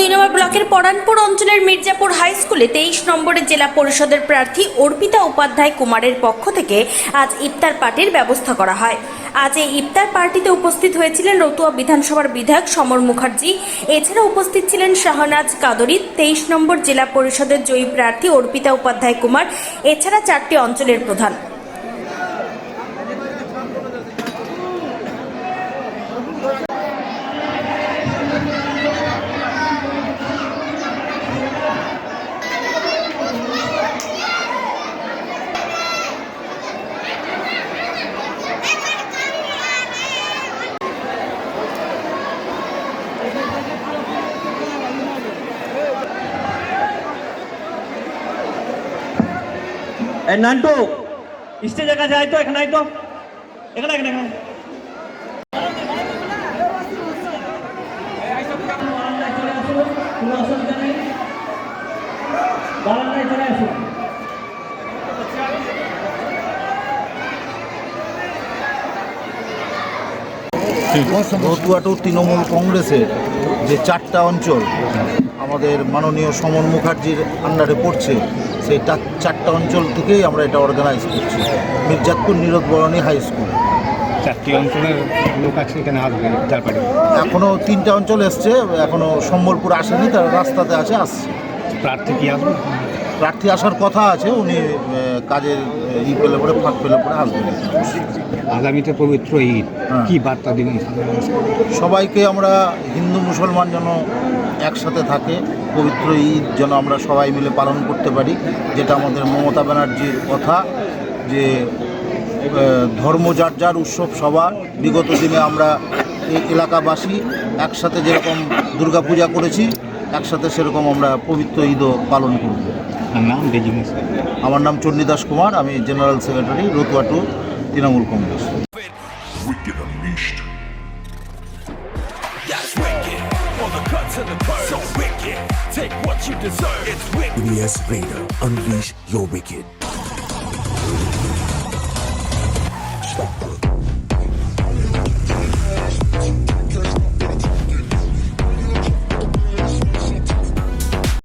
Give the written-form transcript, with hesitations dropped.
2 নম্বর ব্লকের পরানপুর অঞ্চলের মির্জাপুর হাই স্কুলে 23 নম্বরের জেলা পরিষদের প্রার্থী অর্পিতা উপাধ্যায় কুমারের পক্ষ থেকে আজ ইফতার পার্টির ব্যবস্থা করা হয়। আজ এই ইফতার পার্টিতে উপস্থিত হয়েছিলেন রতুয়া বিধানসভার বিধায়ক সমর মুখার্জি। এছাড়া উপস্থিত ছিলেন শাহনাজ কাদরি, 23 নম্বর জেলা পরিষদের জয়ী প্রার্থী অর্পিতা উপাধ্যায় কুমার, এছাড়া 4টি অঞ্চলের প্রধান। নান্টু স্টেজের কাছে আয় তো, এখানে আয় তো, এখানে এখানে এখানে রতুয়াটু তৃণমূল কংগ্রেসের যে 4টা অঞ্চল আমাদের মাননীয় সমর মুখার্জির আন্ডারে পড়ছে, সেই 4টা অঞ্চল থেকেই আমরা এটা অর্গানাইজ করছি। মির্জাপুর নীরদ বরণী হাই স্কুল 4টি অঞ্চলের লোক আছে এখানে আসবে ইফতার পার্টি। এখনও 3টা অঞ্চল এসছে, এখনও সম্বলপুর আসেনি, তার রাস্তাতে আসছে। প্রার্থী কি আসবে? প্রার্থী আসার কথা আছে, উনি কাজের পেলে পরে ফাঁক পেলে পরে আসবেন। আগামীতে পবিত্র ঈদ, কি বার্তা দিবেন সবাইকে? আমরা হিন্দু মুসলমান যেন একসাথে থাকে, পবিত্র ঈদ যেন আমরা সবাই মিলে পালন করতে পারি, যেটা আমাদের মমতা ব্যানার্জির কথা, যে ধর্ম যার যার উৎসব সবার। বিগত দিনে আমরা এই এলাকাবাসী একসাথে যেরকম দুর্গাপূজা করেছি, একসাথে সেরকম আমরা পবিত্র ঈদও পালন করব। নাম ডেজিনেস? আমার নাম চণ্ডীদাস কুমার, আমি জেনারেল সেক্রেটারি রতুয়াটু Trinamool Congress. Wicked Unleashed. That's wicked. On the cut to the curve. So wicked. Take what you deserve. It's wicked. EBS Raider. Unleash your wicked.